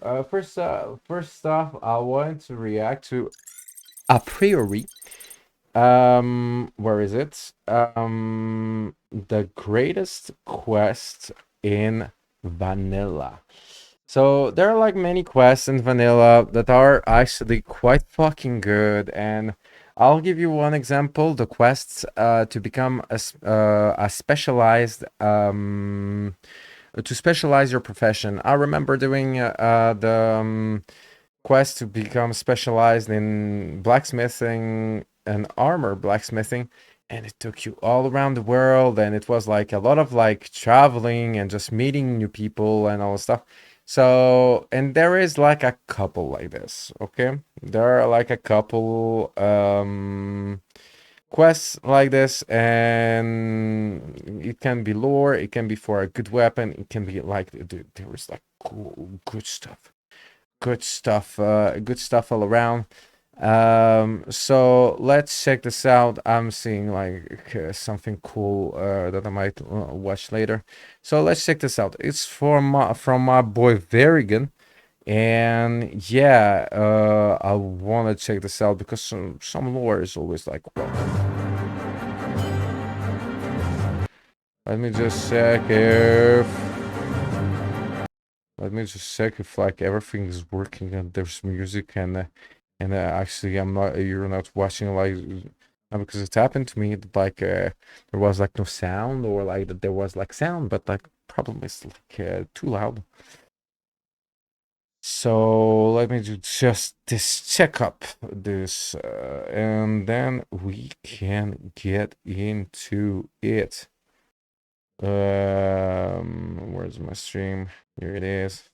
First off, I want to react to a priori. Where is it? The greatest quest in vanilla. So there are like many quests in vanilla that are actually quite fucking good, and I'll give you one example. The quests to become a specialized to specialize your profession. I remember doing the quest to become specialized in blacksmithing and armor blacksmithing, and it took you all around the world, and it was like a lot of like traveling and just meeting new people and all this stuff. So, and there is like a couple like this, okay? There are like a couple quests like this, and it can be lore, it can be for a good weapon, it can be like there is like cool good stuff all around. So let's check this out. I'm seeing like something cool that I might watch later. So let's check this out. It's from my boy Varigan. And yeah, I want to check this out because some lore is always like welcome. Let me just check if like everything is working and there's music and actually I'm not you're not watching like because it happened to me that, like there was like no sound, or like that there was like sound but like problem is like too loud. So let me just this check up this and then we can get into it. Where's my stream? Here it is.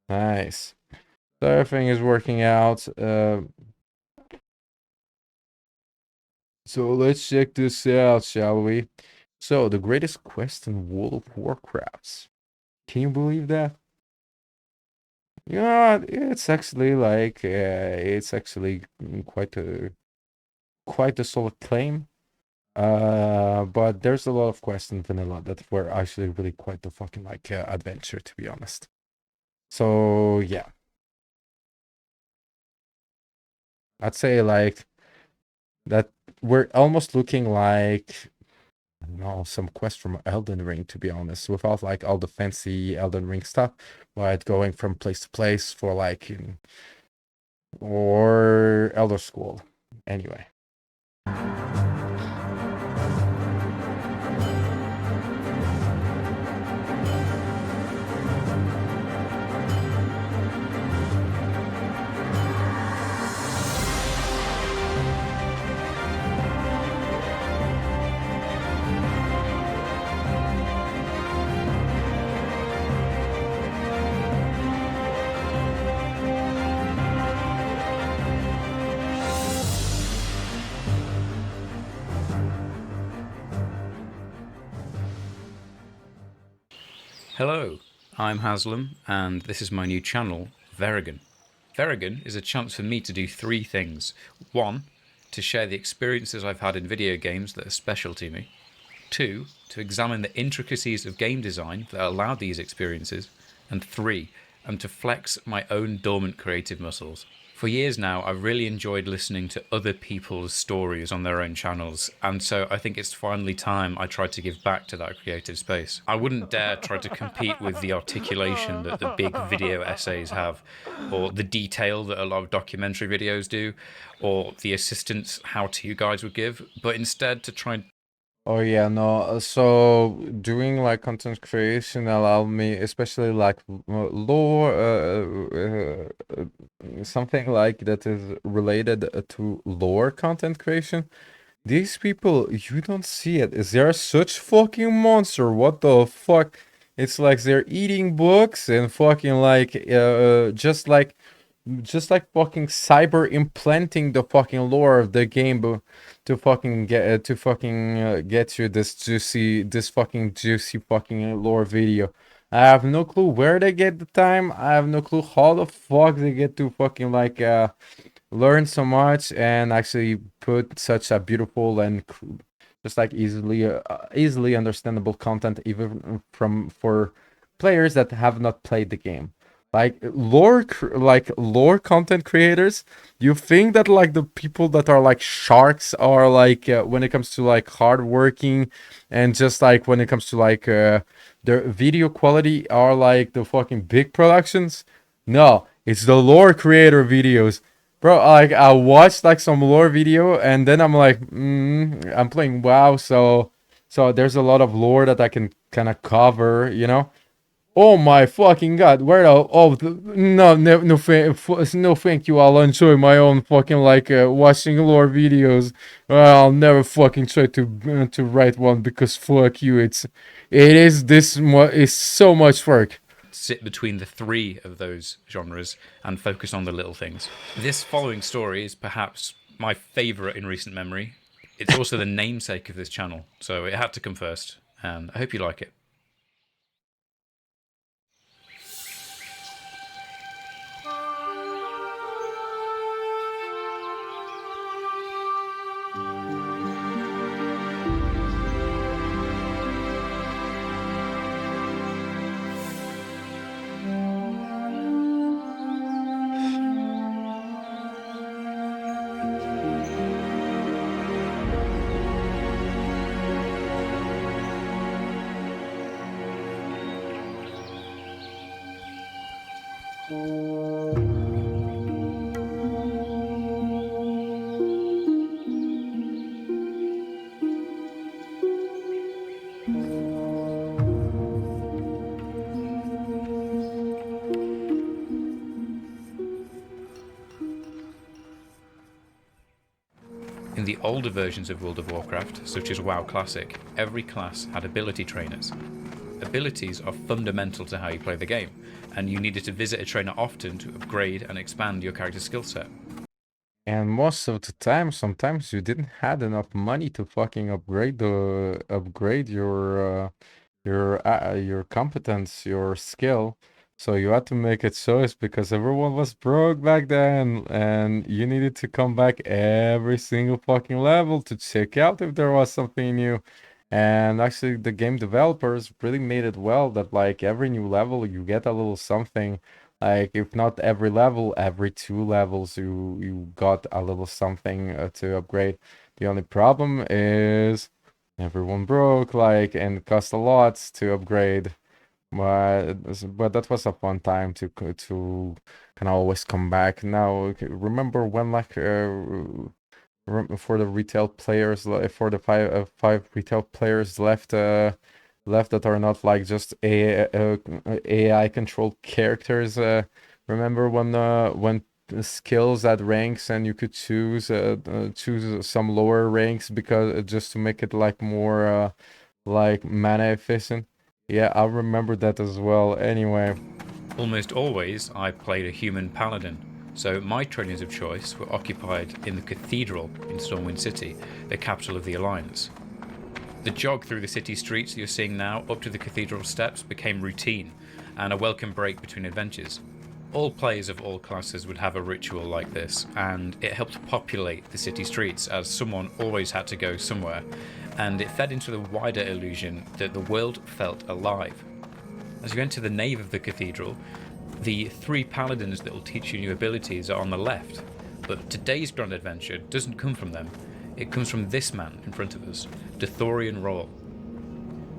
Nice. So everything is working out. So let's check this out, shall we? So the greatest quest in World of Warcraft. Can you believe that? You know what? It's actually like it's actually quite a solid claim. But there's a lot of quests in vanilla that were actually really quite the fucking like adventure, to be honest. So yeah, I'd say like that we're almost looking like no, some quest from Elden Ring, to be honest, without like all the fancy Elden Ring stuff, but going from place to place for like or Elder Scroll. Anyway. Hello, I'm Haslam, and this is my new channel, Verigan. Verigan is a chance for me to do three things. One, to share the experiences I've had in video games that are special to me. Two, to examine the intricacies of game design that allowed these experiences. And three, to flex my own dormant creative muscles. For years now, I've really enjoyed listening to other people's stories on their own channels, and so I think it's finally time I tried to give back to that creative space. I wouldn't dare try to compete with the articulation that the big video essays have, or the detail that a lot of documentary videos do, or the assistance how-to guides would give, but instead to try and Oh yeah, no. So doing like content creation allowed me, especially like lore, something like that is related to lore content creation. These people, you don't see it. Is there such fucking monster? What the fuck? It's like they're eating books and fucking like, just like fucking cyber implanting the fucking lore of the game to fucking get you this fucking juicy fucking lore video. I have no clue where they get the time. I have no clue how the fuck they get to fucking like learn so much and actually put such a beautiful and just like easily understandable content even from for players that have not played the game. Like lore content creators, you think that like the people that are like sharks are like when it comes to like hardworking and just like when it comes to like their video quality are like the fucking big productions? No, it's the lore creator videos. Bro, like I watched like some lore video and then I'm like, I'm playing WoW, so there's a lot of lore that I can kind of cover, you know. Oh my fucking god! Where the no no thank you. I'll enjoy my own fucking like watching lore videos. I'll never fucking try to write one because fuck you. It is it's so much work. Sit between the three of those genres and focus on the little things. This following story is perhaps my favourite in recent memory. It's also the namesake of this channel, so it had to come first, and I hope you like it. In the older versions of World of Warcraft, such as WoW Classic, every class had ability trainers. Abilities are fundamental to how you play the game, and you needed to visit a trainer often to upgrade and expand your character's skill set. And most of the time, sometimes you didn't have enough money to fucking upgrade your competence, your skill. So you had to make a choice because everyone was broke back then, and you needed to come back every single fucking level to check out if there was something new. And actually, the game developers really made it well that like every new level you get a little something. Like if not every level, every 2 levels you got a little something to upgrade. The only problem is everyone broke, like, and cost a lot to upgrade. But that was a fun time to kind of always come back. Now, remember when like for the retail players, for the five retail players left that are not like just AI controlled characters. Remember when skills at ranks and you could choose some lower ranks because just to make it like more like mana efficient. Yeah, I remember that as well. Anyway, Almost always, I played a human paladin, so my trainers of choice were occupied in the cathedral in Stormwind City, the capital of the Alliance. The jog through the city streets that you're seeing now up to the cathedral steps became routine and a welcome break between adventures. All players of all classes would have a ritual like this, and it helped populate the city streets as someone always had to go somewhere, and it fed into the wider illusion that the world felt alive. As you enter the nave of the cathedral, the 3 paladins that will teach you new abilities are on the left, but today's grand adventure doesn't come from them. It comes from this man in front of us, Dithorian Roll.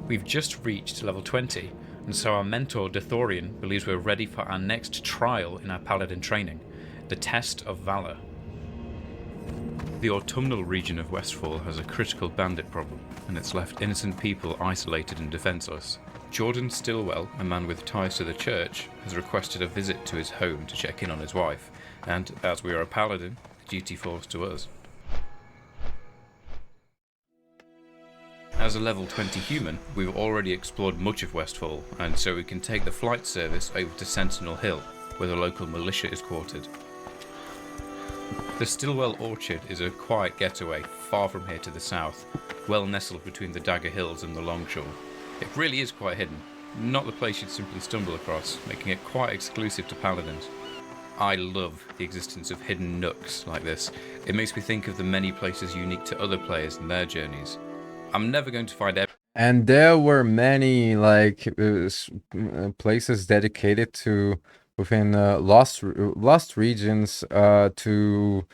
We've just reached level 20, and so our mentor Dithorian believes we're ready for our next trial in our paladin training, the test of valor. The autumnal region of Westfall has a critical bandit problem, and it's left innocent people isolated and defenceless. Jordan Stillwell, a man with ties to the church, has requested a visit to his home to check in on his wife, and as we are a paladin, the duty falls to us. As a level 20 human, we've already explored much of Westfall, and so we can take the flight service over to Sentinel Hill, where the local militia is quartered. The Stillwell Orchard is a quiet getaway far from here to the south, well nestled between the Dagger Hills and the Longshore. It really is quite hidden, not the place you'd simply stumble across, making it quite exclusive to paladins. I love the existence of hidden nooks like this. It makes me think of the many places unique to other players and their journeys. I'm never going to find And there were many like places dedicated to within lost regions to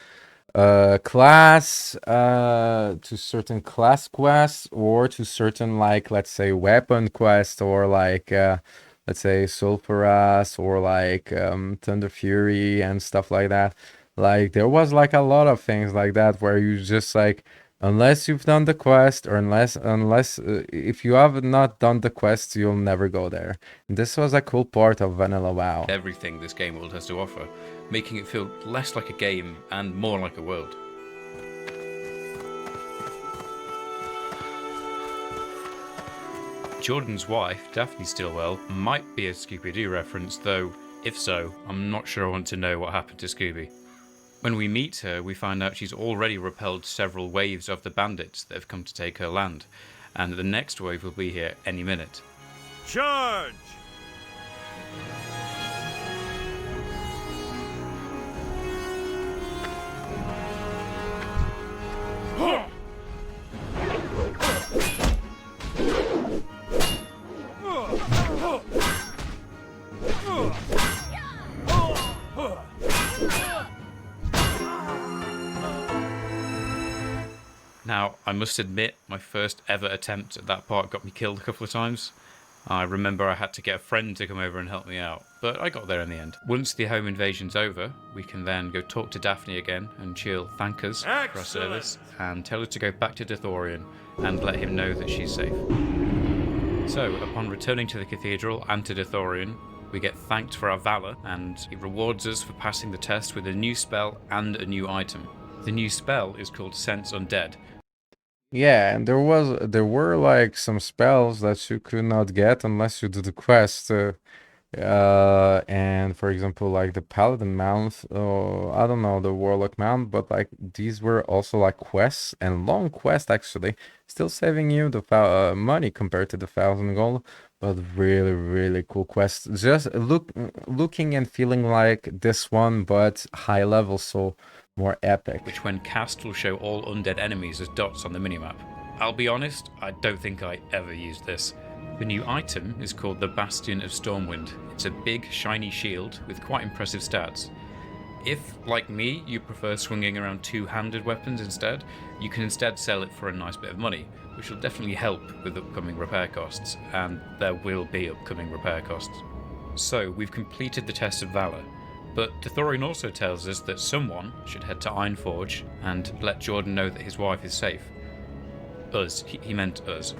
class to certain class quests, or to certain, like, let's say, weapon quest, or like let's say Sulfuras, or like Thunder Fury and stuff like that. Like there was like a lot of things like that where you just like, unless you've done the quest, or unless if you have not done the quest, you'll never go there. And this was a cool part of Vanilla WoW. everything this game world has to offer, making it feel less like a game and more like a world. Jordan's wife, Daphne Stillwell, might be a Scooby-Doo reference, though if so, I'm not sure I want to know what happened to Scooby. When we meet her, we find out she's already repelled several waves of the bandits that have come to take her land, and the next wave will be here any minute. Charge! Now, I must admit, my first ever attempt at that part got me killed a couple of times. I remember I had to get a friend to come over and help me out, but I got there in the end. Once the home invasion's over, we can then go talk to Daphne again, and she'll thank us for our service, and tell her to go back to Dithorian and let him know that she's safe. So, upon returning to the cathedral and to Dithorian, we get thanked for our valor, and he rewards us for passing the test with a new spell and a new item. The new spell is called Sense Undead. Yeah, and there were like some spells that you could not get unless you do the quest. And for example, like the Paladin Mount, or I don't know, the Warlock Mount, but like these were also like quests, and long quests actually, still saving you the money compared to the 1,000 gold, but really, really cool quests. Just looking and feeling like this one, but high level, so more epic. Which when cast will show all undead enemies as dots on the minimap. I'll be honest, I don't think I ever used this. The new item is called the Bastion of Stormwind. It's a big, shiny shield with quite impressive stats. If, like me, you prefer swinging around two-handed weapons instead, you can instead sell it for a nice bit of money, which will definitely help with upcoming repair costs, and there will be upcoming repair costs. So, we've completed the test of Valor, but Dithorian also tells us that someone should head to Ironforge and let Jordan know that his wife is safe. Us, he meant us.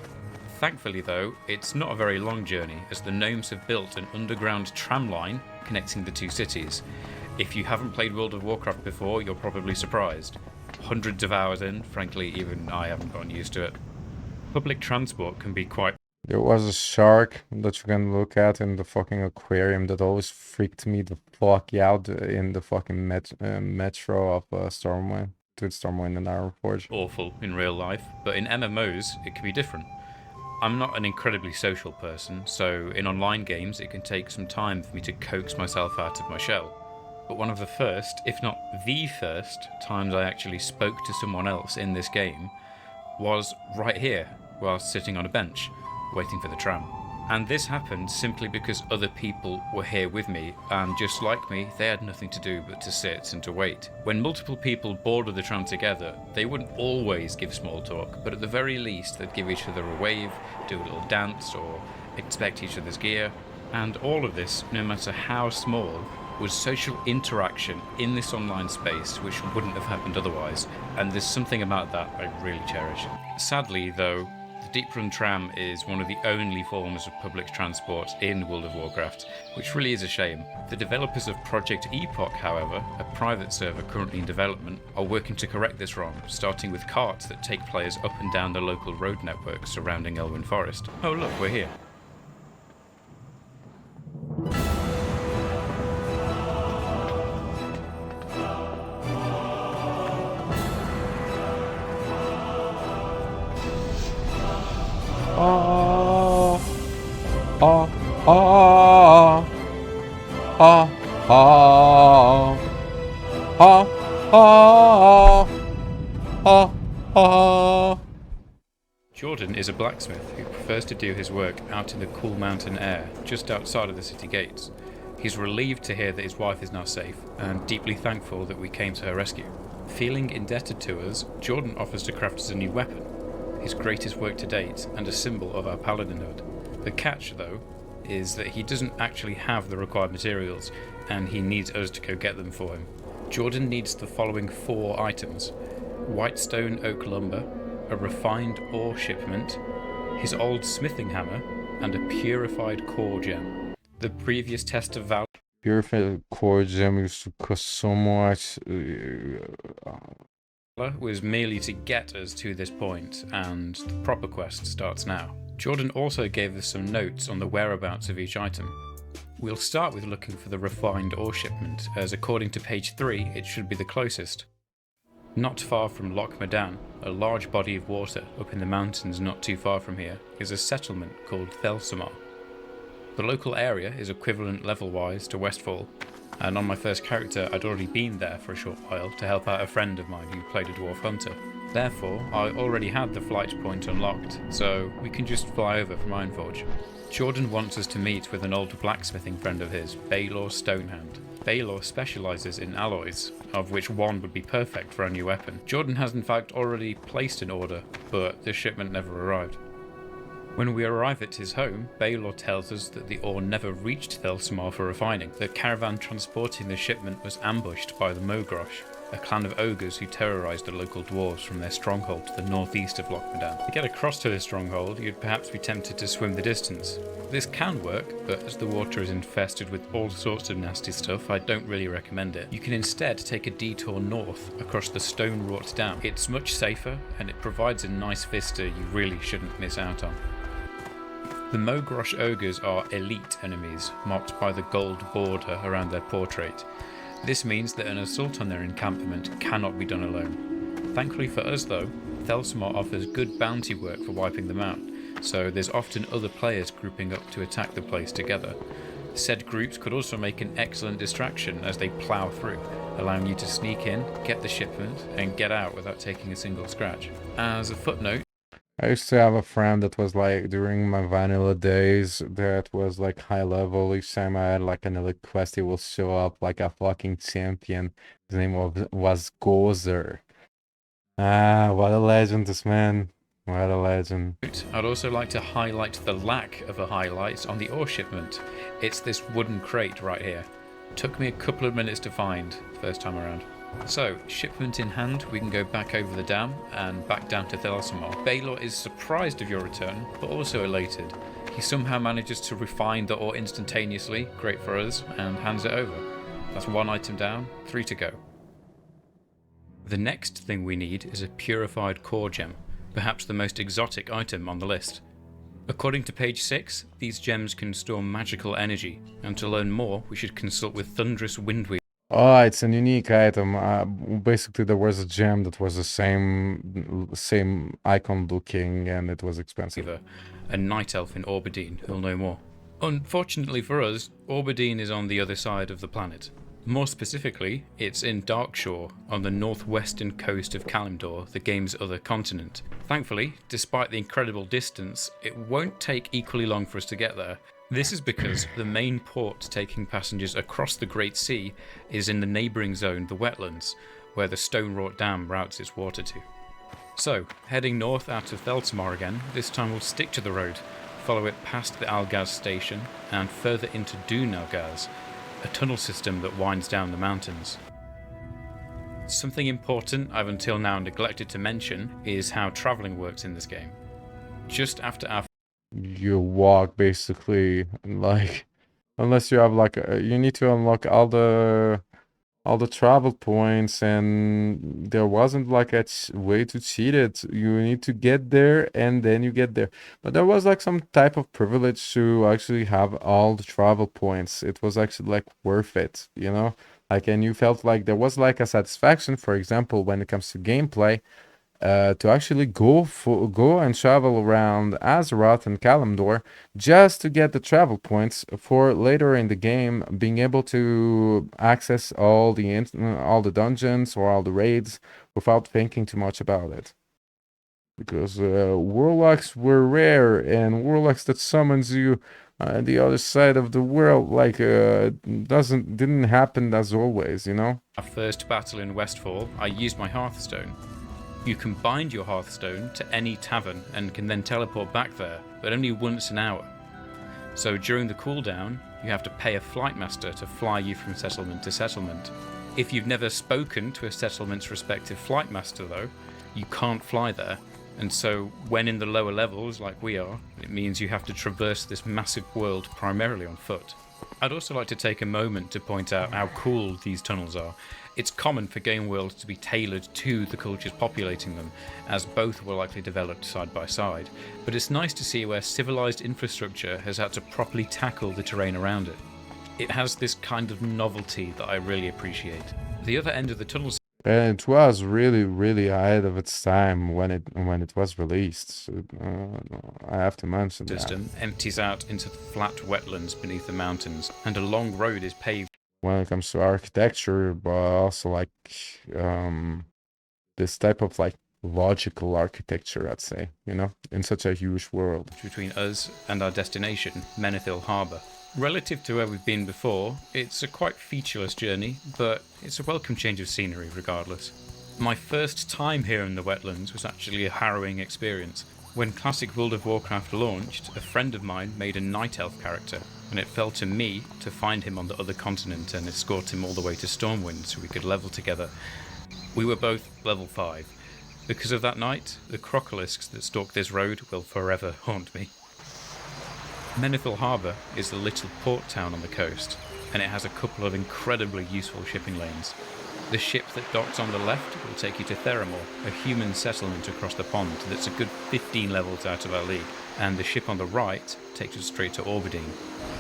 Thankfully though, it's not a very long journey, as the gnomes have built an underground tram line connecting the two cities. If you haven't played World of Warcraft before, you're probably surprised. Hundreds of hours in, frankly, even I haven't gotten used to it. Public transport can be quite... There was a shark that you can look at in the fucking aquarium that always freaked me the fuck out in the fucking metro of Stormwind, to Stormwind and Ironforge. awful in real life, but in MMOs it can be different. I'm not an incredibly social person, so in online games it can take some time for me to coax myself out of my shell. But one of the first, if not the first, times I actually spoke to someone else in this game was right here, whilst sitting on a bench, waiting for the tram. And this happened simply because other people were here with me, and just like me, they had nothing to do but to sit and to wait. When multiple people boarded the tram together, they wouldn't always give small talk, but at the very least they'd give each other a wave, do a little dance, or inspect each other's gear. And all of this, no matter how small, was social interaction in this online space which wouldn't have happened otherwise, and there's something about that I really cherish. Sadly though, the Deep Run tram is one of the only forms of public transport in World of Warcraft, which really is a shame. The developers of Project Epoch, however, a private server currently in development, are working to correct this wrong, starting with carts that take players up and down the local road network surrounding Elwyn Forest. Oh look, we're here. ha ha. Jordan is a blacksmith who prefers to do his work out in the cool mountain air, just outside of the city gates. He's relieved to hear that his wife is now safe, and deeply thankful that we came to her rescue. Feeling indebted to us, Jordan offers to craft us a new weapon, his greatest work to date, and a symbol of our paladinhood. The catch, though, is that he doesn't actually have the required materials, and he needs us to go get them for him. Jordan needs the following 4 items: white stone oak lumber, a refined ore shipment, his old smithing hammer, and a purified core gem. The previous test of value Purified core gem used to cost so much. was merely to get us to this point, and the proper quest starts now. Jordan also gave us some notes on the whereabouts of each item. We'll start with looking for the refined ore shipment, as according to page 3 it should be the closest. Not far from Loch Madan, a large body of water up in the mountains not too far from here, is a settlement called Thelsamar. The local area is equivalent level-wise to Westfall, and on my first character I'd already been there for a short while to help out a friend of mine who played a dwarf hunter. Therefore, I already had the flight point unlocked, so we can just fly over from Ironforge. Jordan wants us to meet with an old blacksmithing friend of his, Baylor Stonehand. Baylor specialises in alloys, of which one would be perfect for our new weapon. Jordan has in fact already placed an order, but the shipment never arrived. When we arrive at his home, Baylor tells us that the ore never reached Thelsamar for refining. The caravan transporting the shipment was ambushed by the Mogrosh, a clan of ogres who terrorised the local dwarves from their stronghold to the northeast of Loch Madan. To get across to this stronghold, you'd perhaps be tempted to swim the distance. This can work, but as the water is infested with all sorts of nasty stuff, I don't really recommend it. You can instead take a detour north across the stone-wrought dam. It's much safer, and it provides a nice vista you really shouldn't miss out on. The Mogrosh ogres are elite enemies, marked by the gold border around their portrait. This means that an assault on their encampment cannot be done alone. Thankfully for us though, Thelsamar offers good bounty work for wiping them out, so there's often other players grouping up to attack the place together. Said groups could also make an excellent distraction as they plough through, allowing you to sneak in, get the shipment, and get out without taking a single scratch. As a footnote, I used to have a friend that was like during my vanilla days that was like high level. Each time I had like an elite quest, he will show up like a fucking champion. His name was Gozer. Ah, what a legend, this man. What a legend. I'd also like to highlight the lack of a highlight on the ore shipment. It's this wooden crate right here. Took me a couple of minutes to find first time around. So, shipment in hand, we can go back over the dam and back down to Thelsamar. Baylor is surprised of your return, but also elated. He somehow manages to refine the ore instantaneously, great for us, and hands it over. That's 1 item down, 3 to go. The next thing we need is a purified core gem, perhaps the most exotic item on the list. According to page 6, these gems can store magical energy, and to learn more we should consult with Thunderous Windweaver. Oh, it's a unique item. Basically, there was a gem that was the same icon looking, and it was expensive. A night elf in Orbadine who'll know more. Unfortunately for us, Orbadine is on the other side of the planet. More specifically, it's in Darkshore, on the northwestern coast of Kalimdor, the game's other continent. Thankfully, despite the incredible distance, it won't take equally long for us to get there. This is because the main port taking passengers across the Great Sea is in the neighbouring zone, the wetlands, where the stone-wrought dam routes its water to. So, heading north out of Thelsamar again, this time we'll stick to the road, follow it past the Algaz station, and further into Dún Algaz, a tunnel system that winds down the mountains. Something important I've until now neglected to mention is how travelling works in this game. Just after our You walk basically, like, unless you have like you need to unlock all the travel points, and there wasn't like a way to cheat it. You need to get there and then you get there. But there was like some type of privilege to actually have all the travel points. It was actually like worth it, you know? Like, and you felt like there was like a satisfaction, for example, when it comes to gameplay. to actually go and travel around Azeroth and Kalimdor just to get the travel points for later in the game being able to access all the dungeons or all the raids without thinking too much about it. Because warlocks were rare, and warlocks that summons you on the other side of the world like didn't happen as always, you know. Our first battle in Westfall, I used my Hearthstone. You can bind your Hearthstone to any tavern and can then teleport back there, but only once an hour. So during the cooldown, you have to pay a flight master to fly you from settlement to settlement. If you've never spoken to a settlement's respective flight master though, you can't fly there. And so when in the lower levels, like we are, it means you have to traverse this massive world primarily on foot. I'd also like to take a moment to point out how cool these tunnels are. It's common for game worlds to be tailored to the cultures populating them, as both were likely developed side by side, but it's nice to see where civilized infrastructure has had to properly tackle the terrain around it. It has this kind of novelty that I really appreciate. The other end of the tunnel And it was really, really ahead of its time when it was released. So, I have to mention that. system empties out into the flat wetlands beneath the mountains, and a long road is paved When it comes to architecture, but also like this type of like logical architecture, I'd say, you know, in such a huge world. between us and our destination, Menethil Harbour. Relative to where we've been before, it's a quite featureless journey, but it's a welcome change of scenery regardless. My first time here in the wetlands was actually a harrowing experience. When classic World of Warcraft launched, a friend of mine made a night elf character, and it fell to me to find him on the other continent and escort him all the way to Stormwind so we could level together. We were both level 5. Because of that night, the crocolisks that stalk this road will forever haunt me. Menethil Harbour is a little port town on the coast, and it has a couple of incredibly useful shipping lanes. The ship that docks on the left will take you to Theramore, a human settlement across the pond that's a good 15 levels out of our league, and the ship on the right takes us straight to Orbadine.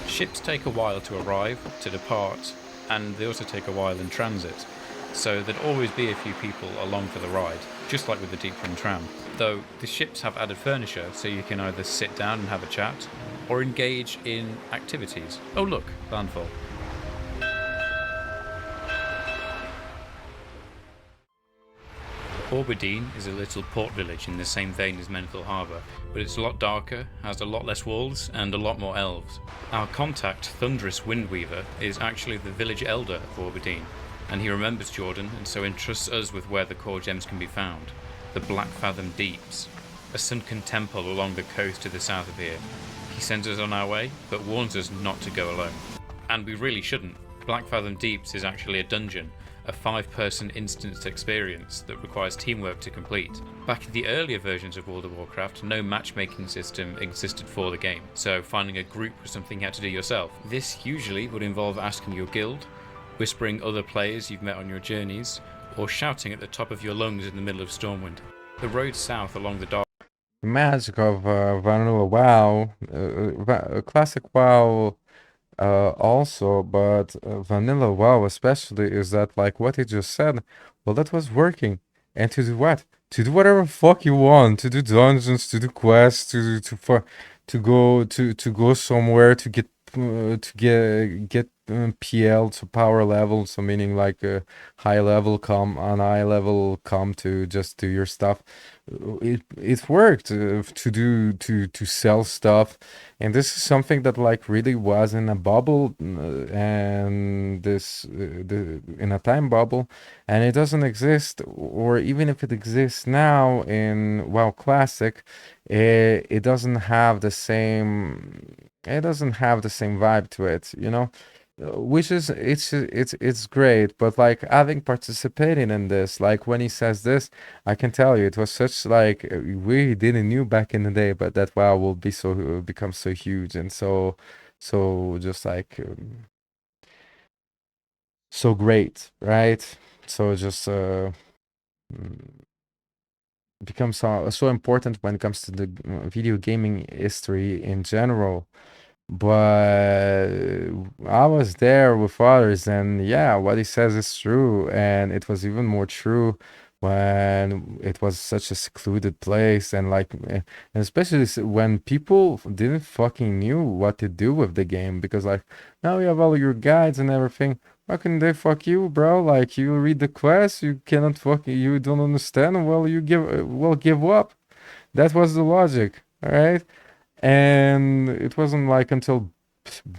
Ships take a while to arrive, to depart, and they also take a while in transit, so there'd always be a few people along for the ride, just like with the Deep Run tram. Though the ships have added furniture, so you can either sit down and have a chat, or engage in activities. Oh look, landfall. Orbadine is a little port village in the same vein as Menethil Harbour, but it's a lot darker, has a lot less walls, and a lot more elves. Our contact, Thunderous Windweaver, is actually the village elder of Orbadine, and he remembers Jordan and so entrusts us with where the core gems can be found. The Black Fathom Deeps, a sunken temple along the coast to the south of here. He sends us on our way, but warns us not to go alone. And we really shouldn't. Black Fathom Deeps is actually a dungeon, a 5-person instanced experience that requires teamwork to complete. Back in the earlier versions of World of Warcraft, no matchmaking system existed for the game, so finding a group was something you had to do yourself. This usually would involve asking your guild, whispering other players you've met on your journeys, or shouting at the top of your lungs in the middle of Stormwind. The road south along the dark The magic of vanilla WoW, classic WoW also, but vanilla WoW especially is that like what he just said. Well, that was working, and to do what? To do whatever fuck you want. To do dungeons, to do quests, to go somewhere to get PL to power level. So meaning like a high level come on high level come to just do your stuff. It worked to sell stuff, and this is something that like really was in a bubble, and in a time bubble, and it doesn't exist, or even if it exists now in WoW Classic, it doesn't have the same vibe to it, you know. Which is it's great, but like having participated in this, like when he says this, I can tell you it was such like we didn't knew back in the day, but that WoW will become so huge and so just like so great, right? So just mm, becomes so important when it comes to the video gaming history in general. But I was there with others, and yeah, what he says is true, and it was even more true when it was such a secluded place, and like and especially when people didn't fucking knew what to do with the game, because like now you have all your guides and everything. How can they fuck you, bro? Like you read the quest, you cannot fucking, you don't understand. Well, you give up. That was the logic, all right? And it wasn't like until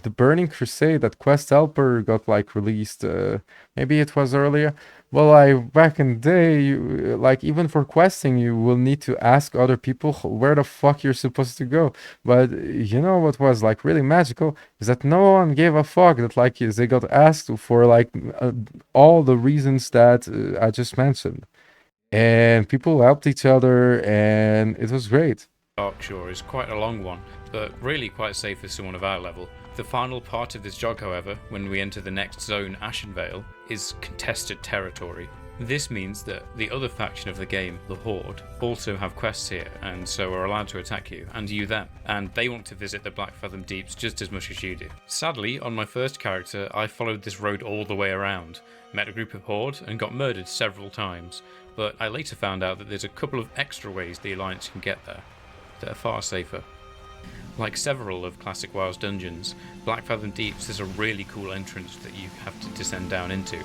the Burning Crusade that Quest Helper got like released. Maybe it was earlier. Well, like back in the day, like even for questing, you will need to ask other people where the fuck you're supposed to go. But you know what was like really magical is that no one gave a fuck that like they got asked for like all the reasons that I just mentioned, and people helped each other, and it was great. Darkshore is quite a long one, but really quite safe for someone of our level. The final part of this jog, however, when we enter the next zone, Ashenvale, is contested territory. This means that the other faction of the game, the Horde, also have quests here, and so are allowed to attack you, and you them, and they want to visit the Blackfathom Deeps just as much as you do. Sadly, on my first character, I followed this road all the way around, met a group of Horde, and got murdered several times, but I later found out that there's a couple of extra ways the Alliance can get there that are far safer. Like several of Classic WoW's dungeons, Blackfathom Deeps is a really cool entrance that you have to descend down into.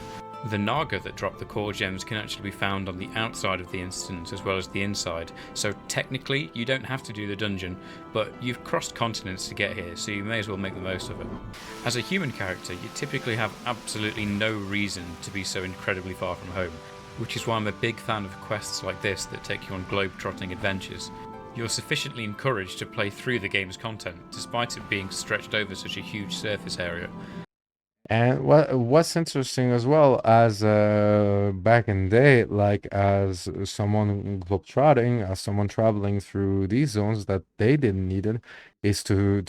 The Naga that drop the core gems can actually be found on the outside of the instance as well as the inside, so technically you don't have to do the dungeon, but you've crossed continents to get here, so you may as well make the most of it. As a human character, you typically have absolutely no reason to be so incredibly far from home, which is why I'm a big fan of quests like this that take you on globe-trotting adventures. You're sufficiently encouraged to play through the game's content, despite it being stretched over such a huge surface area. And what's interesting as well, as back in the day, like as someone globetrotting, as someone traveling through these zones that they didn't need it, is to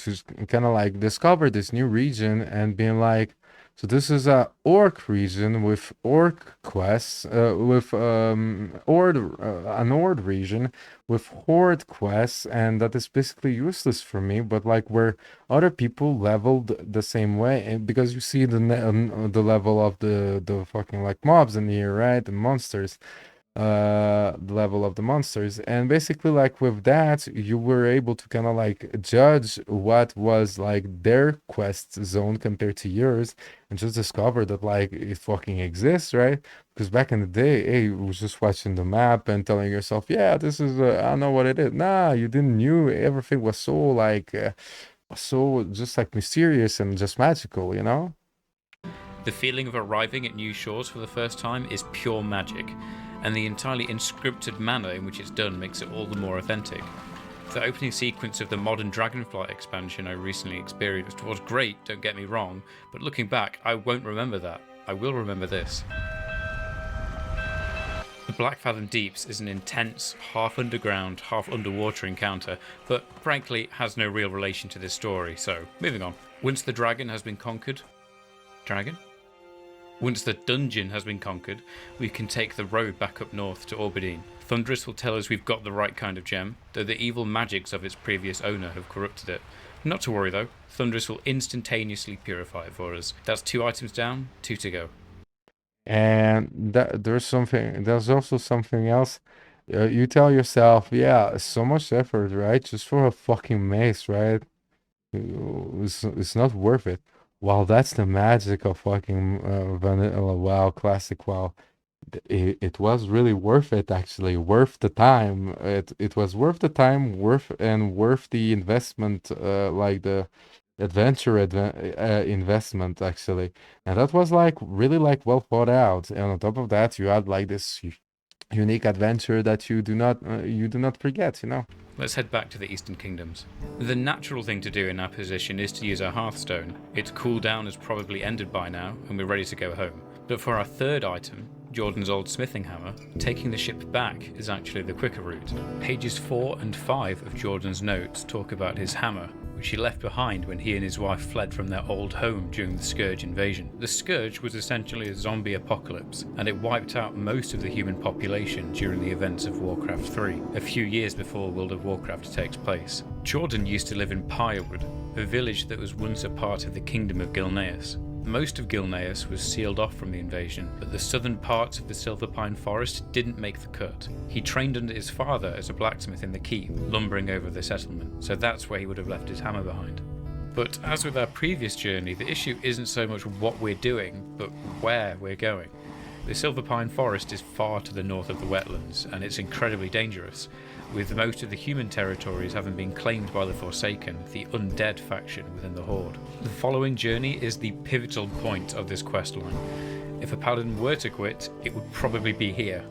kind of like discover this new region and being like, so this is a orc region with orc quests, with an ord region with horde quests, and that is basically useless for me. But like where other people leveled the same way, and because you see the level of the fucking like mobs in here, right, the monsters, the level of the monsters, and basically like with that you were able to kind of like judge what was like their quest zone compared to yours, and just discover that like it fucking exists, right? Because back in the day, hey, you was just watching the map and telling yourself, yeah, this is I know what it is. Nah, you didn't knew. Everything was so like so just like mysterious and just magical, you know? The feeling of arriving at new shores for the first time is pure magic, and the entirely unscripted manner in which it's done makes it all the more authentic. The opening sequence of the modern Dragonflight expansion I recently experienced was great, don't get me wrong, but looking back, I won't remember that. I will remember this. The Blackfathom Deeps is an intense, half underground, half underwater encounter, but frankly has no real relation to this story, so moving on. Once the dragon has been conquered... Dragon? Once the dungeon has been conquered, we can take the road back up north to Orbadine. Thunderous will tell us we've got the right kind of gem, though the evil magics of its previous owner have corrupted it. Not to worry though, Thunderous will instantaneously purify it for us. That's 2 items down, 2 to go. And there's also something else. You tell yourself, yeah, so much effort, right? Just for a fucking mace, right? It's not worth it. Well, that's the magic of fucking vanilla WoW, classic WoW. It was really worth it, actually, worth the time. It was worth the time, worth the investment, like the investment, actually. And that was like really like well thought out. And on top of that, you had like this unique adventure that you do not forget, you know. Let's head back to the Eastern Kingdoms. The natural thing to do in our position is to use our Hearthstone. Its cooldown has probably ended by now, and we're ready to go home. But for our third item, Jordan's old smithing hammer, taking the ship back is actually the quicker route. Pages 4 and 5 of Jordan's notes talk about his hammer, which he left behind when he and his wife fled from their old home during the Scourge invasion. The Scourge was essentially a zombie apocalypse, and it wiped out most of the human population during the events of Warcraft 3, a few years before World of Warcraft takes place. Jordan used to live in Pyrewood, a village that was once a part of the Kingdom of Gilneas. Most of Gilneas was sealed off from the invasion, but the southern parts of the Silver Pine Forest didn't make the cut. He trained under his father as a blacksmith in the keep, lumbering over the settlement, so that's where he would have left his hammer behind. But as with our previous journey, the issue isn't so much what we're doing, but where we're going. The Silver Pine Forest is far to the north of the wetlands, and it's incredibly dangerous, with most of the human territories having been claimed by the Forsaken, the undead faction within the Horde. The following journey is the pivotal point of this questline. If a paladin were to quit, it would probably be here.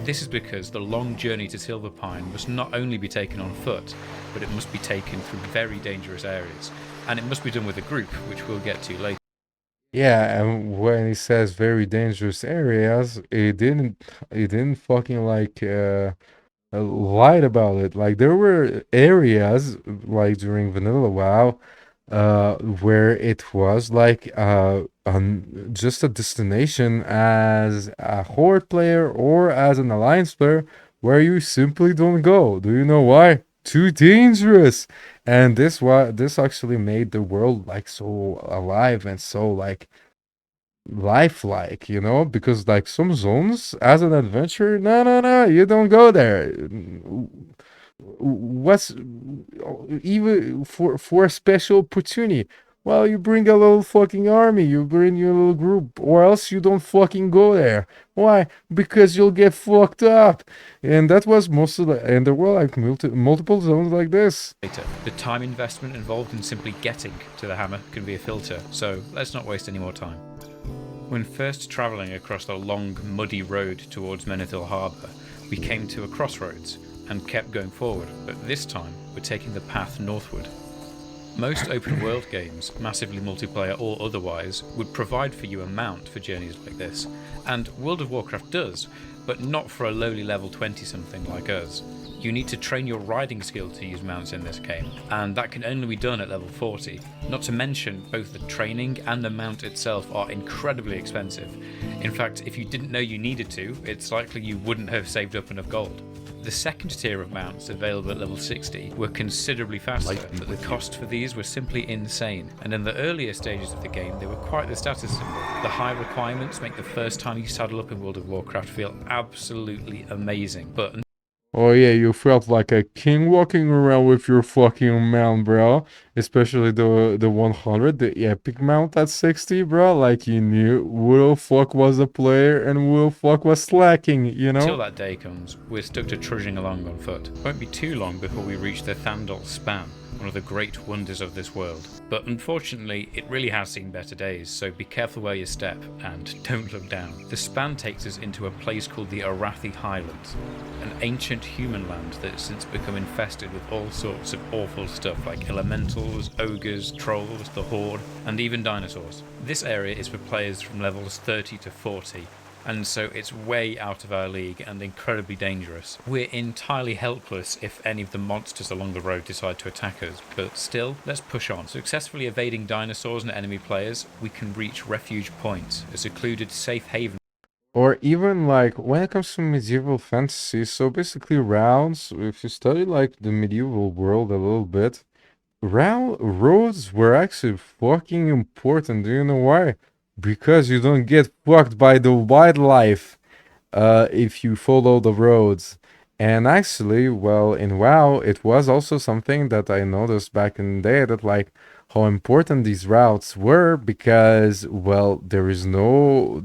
This is because the long journey to Silver Pine must not only be taken on foot, but it must be taken through very dangerous areas, and it must be done with a group, which we'll get to later. Yeah, and when he says very dangerous areas, he didn't fucking like lied about it. Like there were areas like during Vanilla WoW, where it was like just a destination as a horde player or as an alliance player where you simply don't go. Do you know why? Too dangerous. And this actually made the world like so alive and so like lifelike, because like some zones as an adventurer, no, you don't go there. What's even for a special opportunity? Well, you bring a little fucking army, you bring your little group, or else you don't fucking go there. Why? Because you'll get fucked up. And that was most of and there were like multiple zones like this. The time investment involved in simply getting to the hammer can be a filter, so let's not waste any more time. When first travelling across the long, muddy road towards Menethil Harbour, we came to a crossroads and kept going forward, but this time we're taking the path northward. Most open world games, massively multiplayer or otherwise, would provide for you a mount for journeys like this, and World of Warcraft does, but not for a lowly level 20-something like us. You need to train your riding skill to use mounts in this game, and that can only be done at level 40. Not to mention, both the training and the mount itself are incredibly expensive. In fact, if you didn't know you needed to, it's likely you wouldn't have saved up enough gold. The second tier of mounts available at level 60 were considerably faster, but the cost for these were simply insane, and in the earlier stages of the game they were quite the status symbol. The high requirements make the first time you saddle up in World of Warcraft feel absolutely amazing, but Oh yeah, you felt like a king walking around with your fucking mount, bro. Especially the 100, the epic mount at 60, bro. Like you knew who the fuck was a player and who the fuck was slacking, until that day comes, we're stuck to trudging along on foot. It won't be too long before we reach the Thandal Span, one of the great wonders of this world. But unfortunately, it really has seen better days, so be careful where you step, and don't look down. The span takes us into a place called the Arathi Highlands, an ancient human land that has since become infested with all sorts of awful stuff like elementals, ogres, trolls, the Horde, and even dinosaurs. This area is for players from levels 30 to 40, and so it's way out of our league and incredibly dangerous. We're entirely helpless if any of the monsters along the road decide to attack us, but still, let's push on. Successfully evading dinosaurs and enemy players, we can reach Refuge Point, a secluded safe haven. Or even like when it comes to medieval fantasy, so basically rounds, if you study like the medieval world a little bit, roads were actually fucking important. Do you know why? Because you don't get fucked by the wildlife if you follow the roads. And actually, well, in WoW, it was also something that I noticed back in the day that like how important these routes were because well, there is no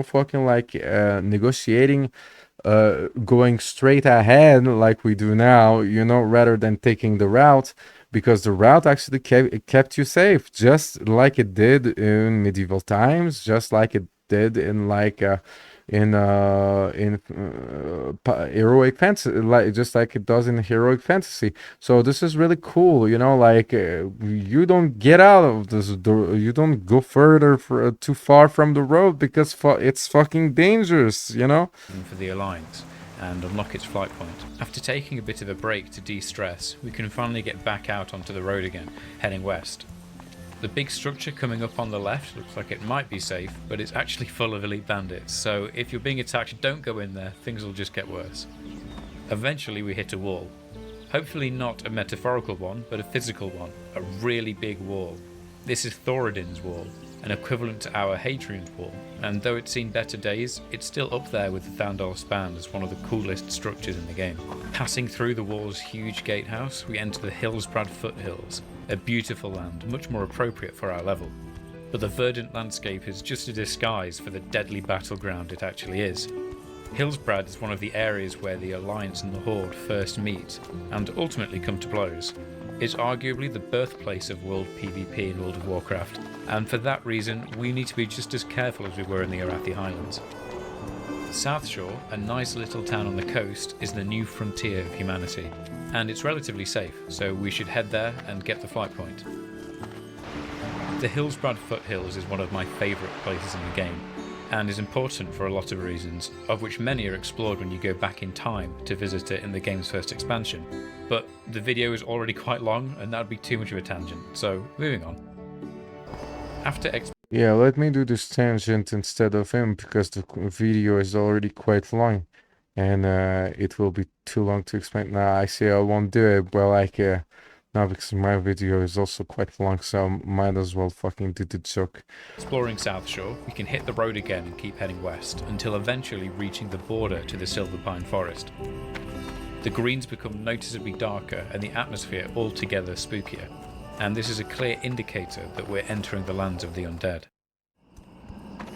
fucking like negotiating going straight ahead like we do now, rather than taking the route because the route actually kept you safe, just like it did in medieval times, just like it did in like heroic fantasy, like just like it does in heroic fantasy. So this is really cool, like you don't get out of this door, you don't go further too far from the road because it's fucking dangerous. For the Alliance and unlock its flight point. After taking a bit of a break to de-stress, we can finally get back out onto the road again, heading west. The big structure coming up on the left looks like it might be safe, but it's actually full of elite bandits, so if you're being attacked, don't go in there, things will just get worse. Eventually we hit a wall. Hopefully not a metaphorical one, but a physical one, a really big wall. This is Thoradin's wall. an equivalent to our Hadrian's Wall, and though it's seen better days, it's still up there with the Thandal Span as one of the coolest structures in the game. Passing through the wall's huge gatehouse, we enter the Hillsbrad foothills, a beautiful land, much more appropriate for our level. But the verdant landscape is just a disguise for the deadly battleground it actually is. Hillsbrad is one of the areas where the Alliance and the Horde first meet, and ultimately come to blows. It's arguably the birthplace of world PvP in World of Warcraft, and for that reason we need to be just as careful as we were in the Arathi Highlands. South Shore, a nice little town on the coast, is the new frontier of humanity, and it's relatively safe, so we should head there and get the flight point. The Hillsbrad foothills is one of my favourite places in the game, and is important for a lot of reasons, of which many are explored when you go back in time to visit it in the game's first expansion. But the video is already quite long, and that would be too much of a tangent, so moving on. Yeah, let me do this tangent instead of him, because the video is already quite long, and it will be too long to explain. Now I say I won't do it, but like, no, because my video is also quite long, so might as well fucking do the joke. Exploring South Shore, we can hit the road again and keep heading west, until eventually reaching the border to the Silver Pine Forest. The greens become noticeably darker and the atmosphere altogether spookier, and this is a clear indicator that we're entering the lands of the undead.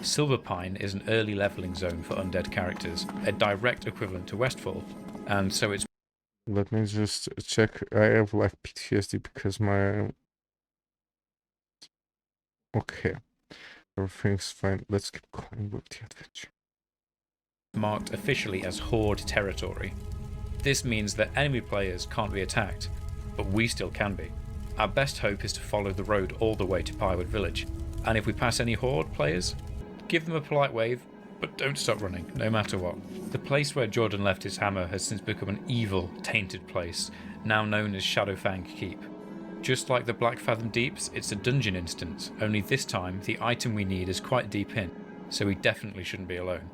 Silver Pine is an early leveling zone for undead characters, a direct equivalent to Westfall, and so it's... Let me just check. I have like PTSD because my... Okay. Everything's fine. Let's keep going with the adventure. Marked officially as Horde territory. This means that enemy players can't be attacked, but we still can be. Our best hope is to follow the road all the way to Pyrewood Village, and if we pass any Horde players, give them a polite wave, but don't stop running, no matter what. The place where Jordan left his hammer has since become an evil, tainted place, now known as Shadowfang Keep. Just like the Black Fathom Deeps, it's a dungeon instance, only this time the item we need is quite deep in, so we definitely shouldn't be alone.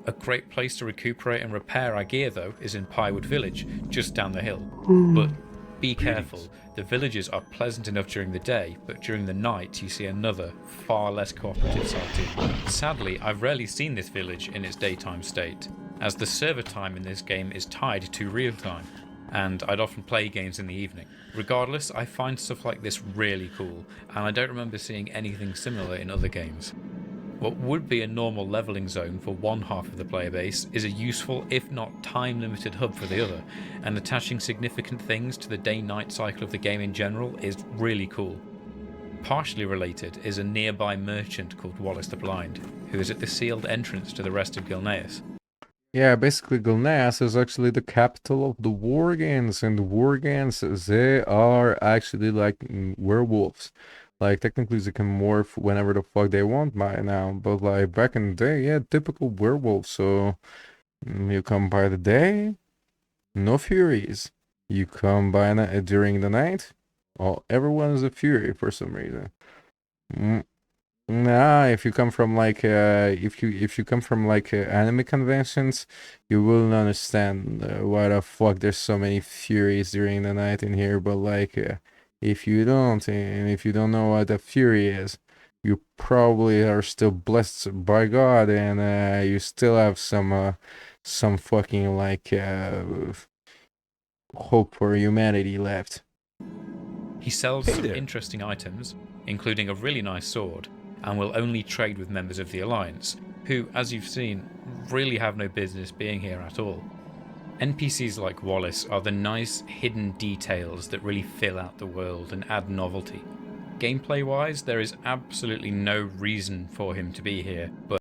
A great place to recuperate and repair our gear though is in Pyrewood Village, just down the hill. But be careful, the villages are pleasant enough during the day, but during the night you see another, far less cooperative side too. Sadly, I've rarely seen this village in its daytime state, as the server time in this game is tied to real time, and I'd often play games in the evening. Regardless, I find stuff like this really cool, and I don't remember seeing anything similar in other games. What would be a normal leveling zone for one half of the player base is a useful, if not time-limited hub for the other, and attaching significant things to the day-night cycle of the game in general is really cool. Partially related is a nearby merchant called Wallace the Blind, who is at the sealed entrance to the rest of Gilneas. Yeah, basically Gilneas is actually the capital of the Worgans, and the Worgans, they are actually like werewolves. Like, technically they can morph whenever the fuck they want by now, but like back in the day, yeah, typical werewolf. So you come by the day, no furies. You come by during the night, everyone is a fury for some reason. Nah, if you come from like if you come from like anime conventions, you will understand why the fuck there's so many furies during the night in here. But like, if you don't, and if you don't know what a fury is, you probably are still blessed by God, and you still have some fucking like hope for humanity left. He sells some interesting items, including a really nice sword, and will only trade with members of the Alliance, who, as you've seen, really have no business being here at all. NPCs like Wallace are the nice hidden details that really fill out the world and add novelty. Gameplay-wise, there is absolutely no reason for him to be here, but...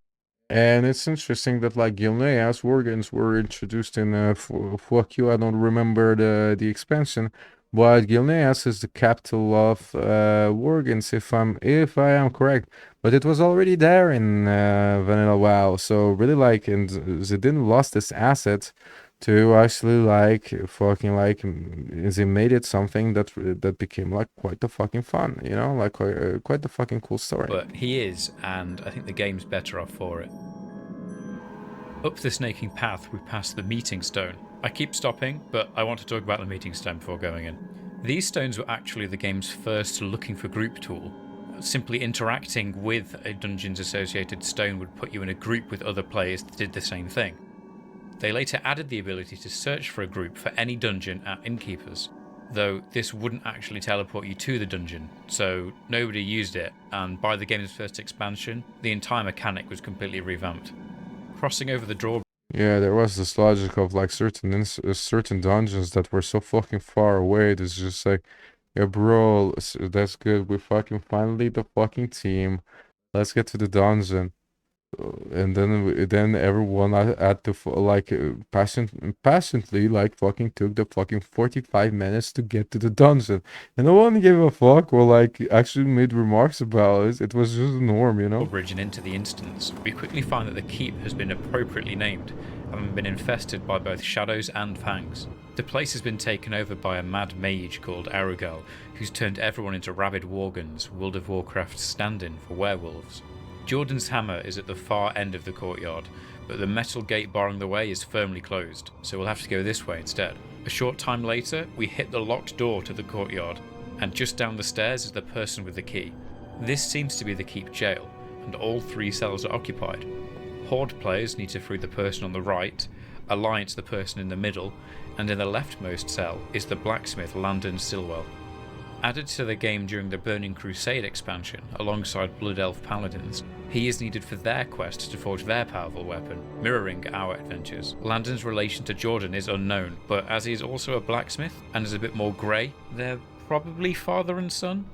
And it's interesting that like Gilneas Worgans were introduced in fuck you, I don't remember the expansion, but Gilneas is the capital of Worgans, if I am correct. But it was already there in Vanilla WoW, so really like, and they didn't lost this asset to actually like fucking like they made it something that became like quite the fucking fun, you know, like quite the fucking cool story. But he is, and I think the game's better off for it. Up the snaking path we pass the meeting stone. I keep stopping, but I want to talk about the meeting stone before going in. These stones were actually the game's first looking for group tool, Simply interacting with a dungeon's associated stone would put you in a group with other players that did the same thing. They later added the ability to search for a group for any dungeon at Innkeepers, though this wouldn't actually teleport you to the dungeon, so nobody used it, and by the game's first expansion, the entire mechanic was completely revamped. Crossing over the drawbridge. Yeah, there was this logic of like certain dungeons that were so fucking far away. It's just like, yeah, bro, that's good. We fucking finally the fucking team. Let's get to the dungeon. And then everyone had to passionately like fucking took the fucking 45 minutes to get to the dungeon, and no one gave a fuck or like actually made remarks about it. It was just a norm, you know. Bridge and into the instance, we quickly find that the keep has been appropriately named, having been infested by both shadows and fangs. The place has been taken over by a mad mage called Arugal, who's turned everyone into rabid warguns, World of Warcraft's stand-in for werewolves. Jordan's hammer is at the far end of the courtyard, but the metal gate barring the way is firmly closed, so we'll have to go this way instead. A short time later, we hit the locked door to the courtyard, and just down the stairs is the person with the key. This seems to be the keep jail, and all 3 cells are occupied. Horde players need to free the person on the right, Alliance the person in the middle, and in the leftmost cell is the blacksmith Landon Stillwell. Added to the game during the Burning Crusade expansion, alongside Blood Elf Paladins, he is needed for their quest to forge their powerful weapon, mirroring our adventures. Landon's relation to Jordan is unknown, but as he is also a blacksmith and is a bit more grey, they're probably father and son,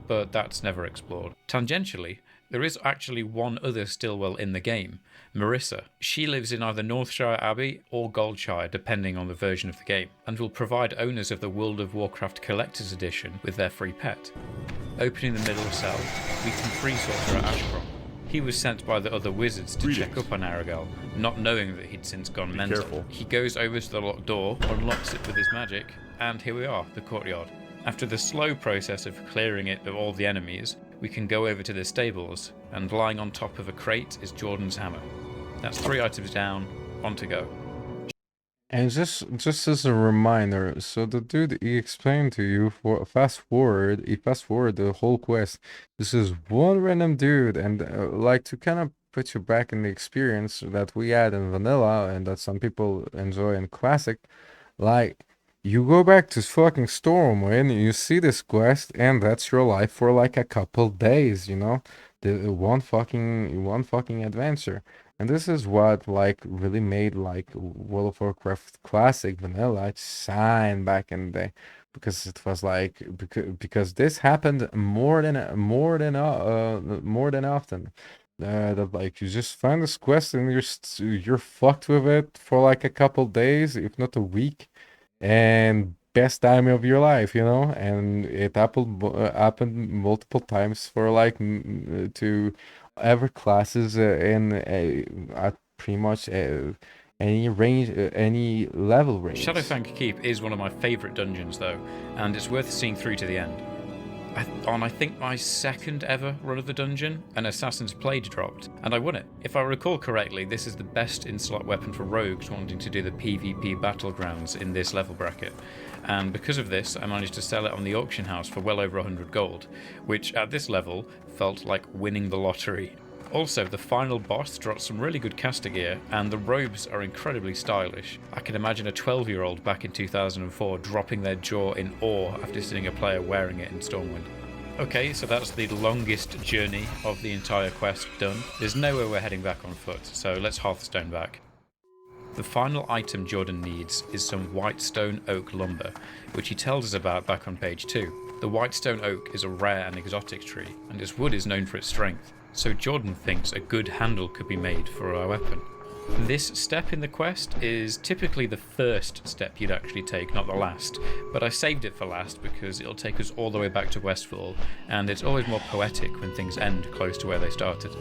but that's never explored. Tangentially, there is actually one other Stillwell in the game, Marissa. She lives in either Northshire Abbey or Goldshire, depending on the version of the game, and will provide owners of the World of Warcraft Collector's Edition with their free pet. Opening the middle cell, we can free Sorcerer Ashcrom. He was sent by the other wizards to check up on Arugal, not knowing that he'd since gone mental. Careful. He goes over to the locked door, unlocks it with his magic, and here we are, the courtyard. After the slow process of clearing it of all the enemies, we can go over to the stables, and lying on top of a crate is Jordan's hammer. That's 3 items down, on to go. And just as a reminder, so the dude he explained to you for he fast forward the whole quest. This is one random dude, and like to kind of put you back in the experience that we had in vanilla and that some people enjoy in classic. Like, you go back to fucking Stormwind, you see this quest, and that's your life for like a couple days, you know? The one fucking adventure. And this is what like really made like World of Warcraft classic vanilla shine back in the day, because it was like because this happened more than often. That like you just find this quest and you're fucked with it for like a couple days, if not a week, and best time of your life, you know. And it happened multiple times for like to ever classes in at pretty much any range, any level range. Shadowfang Keep is one of my favourite dungeons though, and it's worth seeing through to the end. On I think my second ever run of the dungeon, an Assassin's Blade dropped, and I won it. If I recall correctly, this is the best in-slot weapon for rogues wanting to do the PvP battlegrounds in this level bracket, and because of this I managed to sell it on the auction house for well over 100 gold, which at this level felt like winning the lottery. Also, the final boss dropped some really good caster gear, and the robes are incredibly stylish. I can imagine a 12-year-old back in 2004 dropping their jaw in awe after seeing a player wearing it in Stormwind. Okay, so that's the longest journey of the entire quest done. There's nowhere we're heading back on foot, so let's Hearthstone back. The final item Jordan needs is some whitestone oak lumber, which he tells us about back on page 2. The whitestone oak is a rare and exotic tree, and its wood is known for its strength, so Jordan thinks a good handle could be made for our weapon. This step in the quest is typically the first step you'd actually take, not the last, but I saved it for last because it'll take us all the way back to Westfall, and it's always more poetic when things end close to where they started.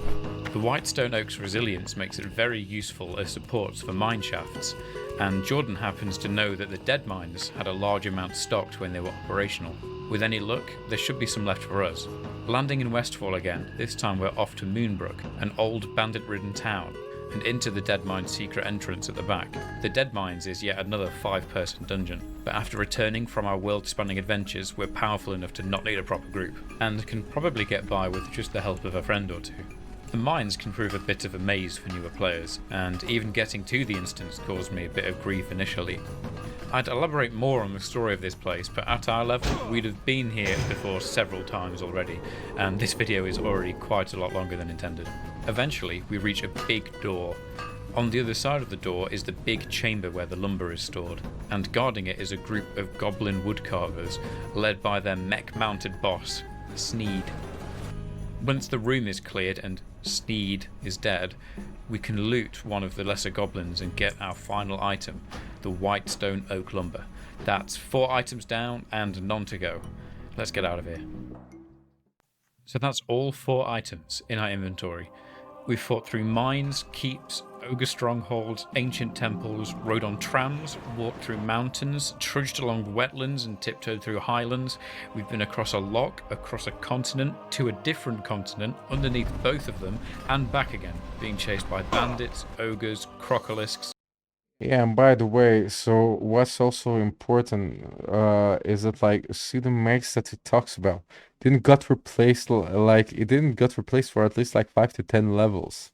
The whitestone oak's resilience makes it very useful as supports for mine shafts, and Jordan happens to know that the dead mines had a large amount stocked when they were operational. With any luck, there should be some left for us. Landing in Westfall again, this time we're off to Moonbrook, an old bandit-ridden town, and into the Dead Mines secret entrance at the back. The Dead Mines is yet another 5-person dungeon, but after returning from our world-spanning adventures, we're powerful enough to not need a proper group, and can probably get by with just the help of a friend or two. The mines can prove a bit of a maze for newer players, and even getting to the instance caused me a bit of grief initially. I'd elaborate more on the story of this place, but at our level, we'd have been here before several times already, and this video is already quite a lot longer than intended. Eventually, we reach a big door. On the other side of the door is the big chamber where the lumber is stored, and guarding it is a group of goblin woodcarvers, led by their mech-mounted boss, Sneed. Once the room is cleared and Sneed is dead, we can loot one of the lesser goblins and get our final item, the white stone oak lumber. That's 4 items down and none to go. Let's get out of here. So that's all 4 items in our inventory. We fought through mines, keeps, ogre strongholds, ancient temples, rode on trams, walked through mountains, trudged along wetlands and tiptoed through highlands. We've been across a loch, across a continent, to a different continent, underneath both of them, and back again, being chased by bandits, ogres, crocolisks. Yeah, and by the way, so what's also important is that like see the mechs that it talks about didn't got replaced like it didn't got replaced for at least like 5 to 10 levels.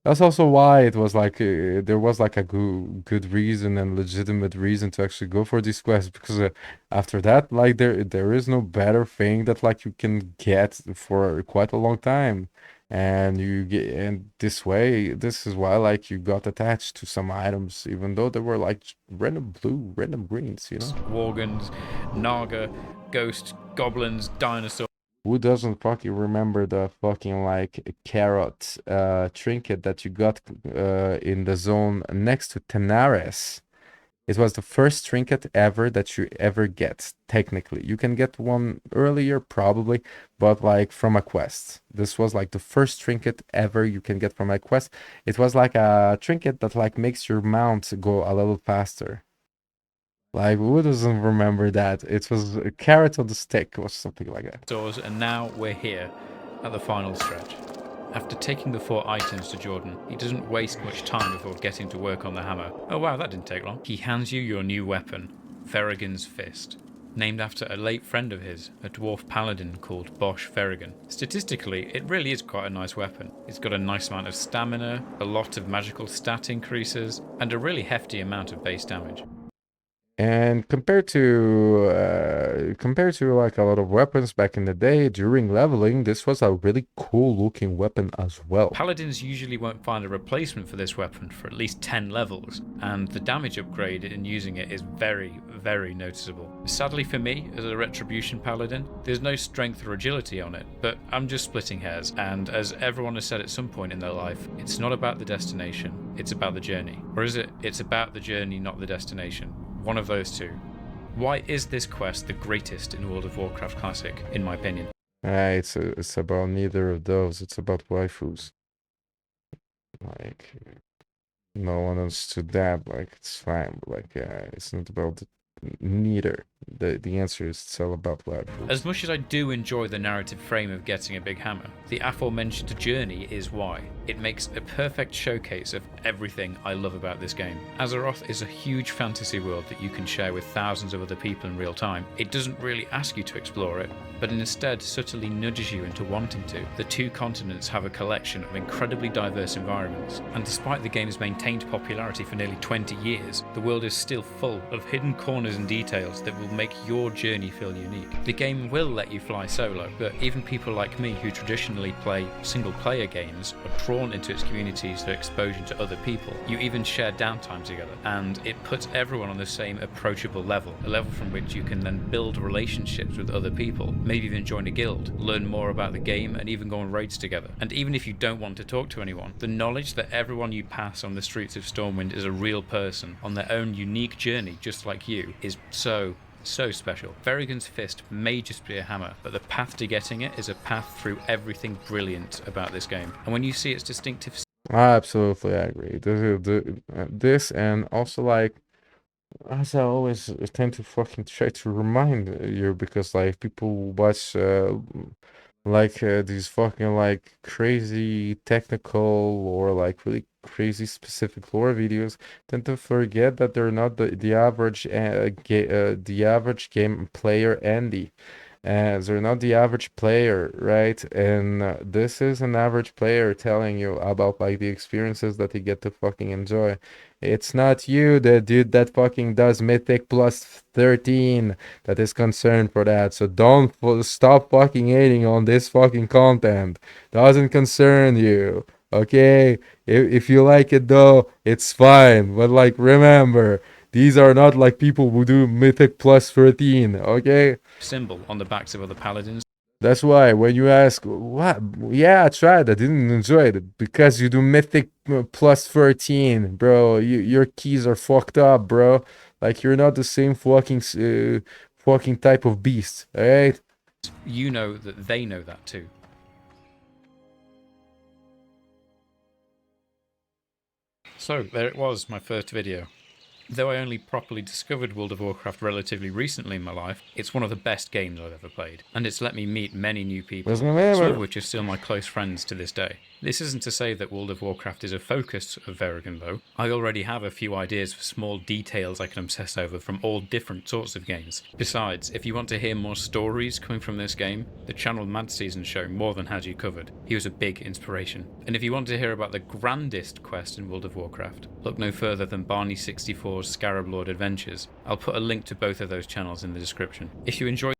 That's also why it was like there was like a good reason and legitimate reason to actually go for these quests because after that like there is no better thing that like you can get for quite a long time, and you get and this way this is why like you got attached to some items even though they were like random blue, random greens, you know. Worgans, Naga, ghosts, goblins, dinosaurs. Who doesn't fucking remember the fucking like carrot trinket that you got in the zone next to Tenares? It was the first trinket ever that you ever get, technically. You can get one earlier, probably, but like from a quest. This was like the first trinket ever you can get from a quest. It was like a trinket that like makes your mount go a little faster. Like, who doesn't remember that? It was a carrot on the stick or something like that. And now we're here at the final stretch. After taking the 4 items to Jordan, he doesn't waste much time before getting to work on the hammer. Oh wow, that didn't take long. He hands you your new weapon, Verrigan's Fist, named after a late friend of his, a dwarf paladin called Bosch Verrigan. Statistically, it really is quite a nice weapon. It's got a nice amount of stamina, a lot of magical stat increases, and a really hefty amount of base damage. And compared to like a lot of weapons back in the day during leveling, this was a really cool looking weapon as well. Paladins usually won't find a replacement for this weapon for at least 10 levels, and the damage upgrade in using it is very, very noticeable. Sadly for me, as a Retribution Paladin, there's no strength or agility on it, but I'm just splitting hairs, and as everyone has said at some point in their life, it's not about the destination, it's about the journey. Or is it, it's about the journey, not the destination? One of those two. Why is this quest the greatest in World of Warcraft Classic, in my opinion? It's about neither of those. It's about waifus. Like, no one understood that. Like, it's fine, but like, it's not about neither. The answer is it's all about waifus. As much as I do enjoy the narrative frame of getting a big hammer, the aforementioned journey is why. It makes a perfect showcase of everything I love about this game. Azeroth is a huge fantasy world that you can share with thousands of other people in real time. It doesn't really ask you to explore it, but instead subtly nudges you into wanting to. The 2 continents have a collection of incredibly diverse environments, and despite the game's maintained popularity for nearly 20 years, the world is still full of hidden corners and details that will make your journey feel unique. The game will let you fly solo, but even people like me who traditionally play single-player games are drawn into its communities through exposure to other people. You even share downtime together, and it puts everyone on the same approachable level, a level from which you can then build relationships with other people, maybe even join a guild, learn more about the game, and even go on raids together. And even if you don't want to talk to anyone, the knowledge that everyone you pass on the streets of Stormwind is a real person on their own unique journey just like you is so special. Verrigan's Fist may just be a hammer, but the path to getting it is a path through everything brilliant about this game. And when you see its distinctive... Absolutely, I agree. This and also like, as I always tend to fucking try to remind you, because like people watch these fucking like crazy technical or like really crazy specific lore videos tend to forget that they're not the average the average game player Andy. They're not the average player, right? And this is an average player telling you about like the experiences that he get to fucking enjoy. It's not you, the dude that fucking does Mythic plus 13, that is concerned for that. So don't stop fucking hating on this fucking content. Doesn't concern you. Okay? If you like it though, it's fine. But like remember, these are not like people who do Mythic plus 13, okay? symbol on the backs of other paladins. That's why when you ask, what? Yeah, I tried. I didn't enjoy it because you do Mythic plus 13, bro. Your keys are fucked up, bro. Like you're not the same fucking type of beast, all right? You know that they know that too. So there it was, my first video. Though I only properly discovered World of Warcraft relatively recently in my life, it's one of the best games I've ever played, and it's let me meet many new people, Mas some of remember, which are still my close friends to this day. This isn't to say that World of Warcraft is a focus of Veragon though. I already have a few ideas for small details I can obsess over from all different sorts of games. Besides, if you want to hear more stories coming from this game, the channel Mad Season show more than had you covered. He was a big inspiration. And if you want to hear about the grandest quest in World of Warcraft, look no further than Barney64's Scarab Lord Adventures. I'll put a link to both of those channels in the description. If you enjoyed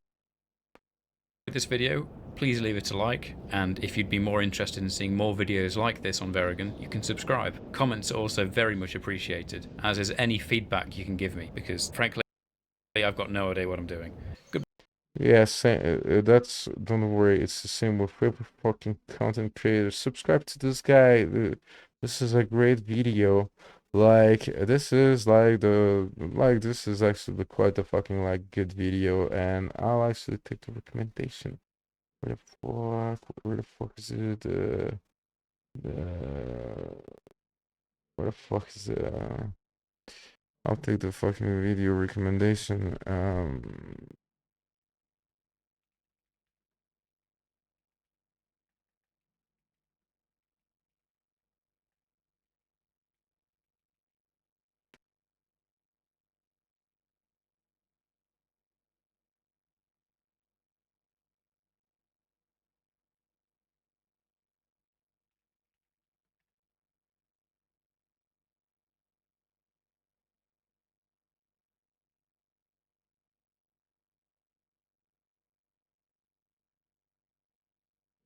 this video, please leave it a like, and if you'd be more interested in seeing more videos like this on Veragon, you can subscribe. Comments are also very much appreciated, as is any feedback you can give me, because frankly, I've got no idea what I'm doing. yeah, that's, don't worry, it's the same with every fucking content creators. Subscribe to this guy. This is a great video. Like this is like this is actually quite a fucking like good video, and I'll actually take the recommendation. Where the fuck is it? The where the fuck is it? I'll take the fucking video recommendation.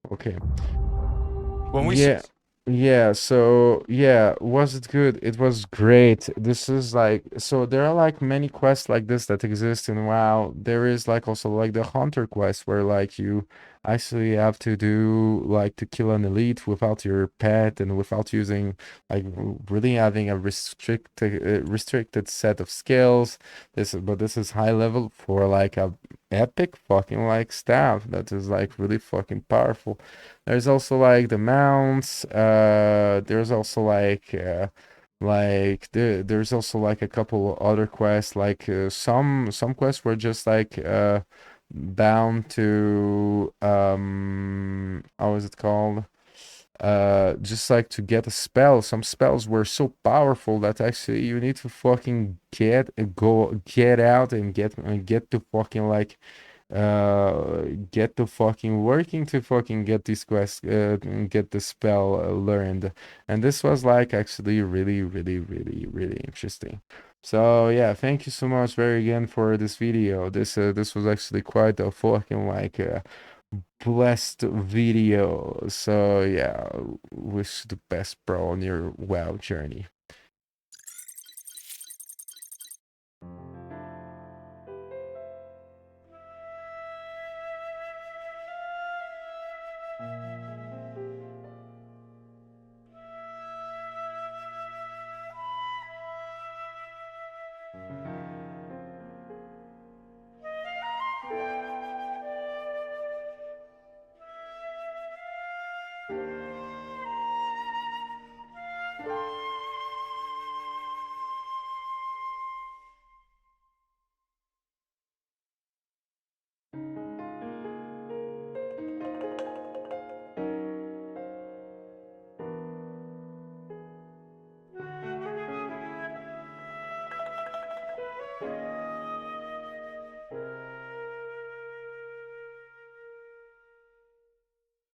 Okay. When we Yeah. Yeah, so yeah, was it good? It was great. This is like, so there are like many quests like this that exist in WoW. There is like also like the hunter quest where like you actually have to do like to kill an elite without your pet and without using like really having a restricted set of skills. But this is high level for like a epic fucking like staff that is like really fucking powerful. There's also like the mounts. There's also there's also like a couple other quests. Like some quests were just like bound to how is it called? Just like to get a spell. Some spells were so powerful that actually you need to fucking get out and get to fucking like get to fucking working to fucking get this quest get the spell learned. And this was like actually really interesting. So yeah, thank you so much very again for this video. This was actually quite a fucking like blessed video. So yeah, wish the best, bro, on your WoW journey.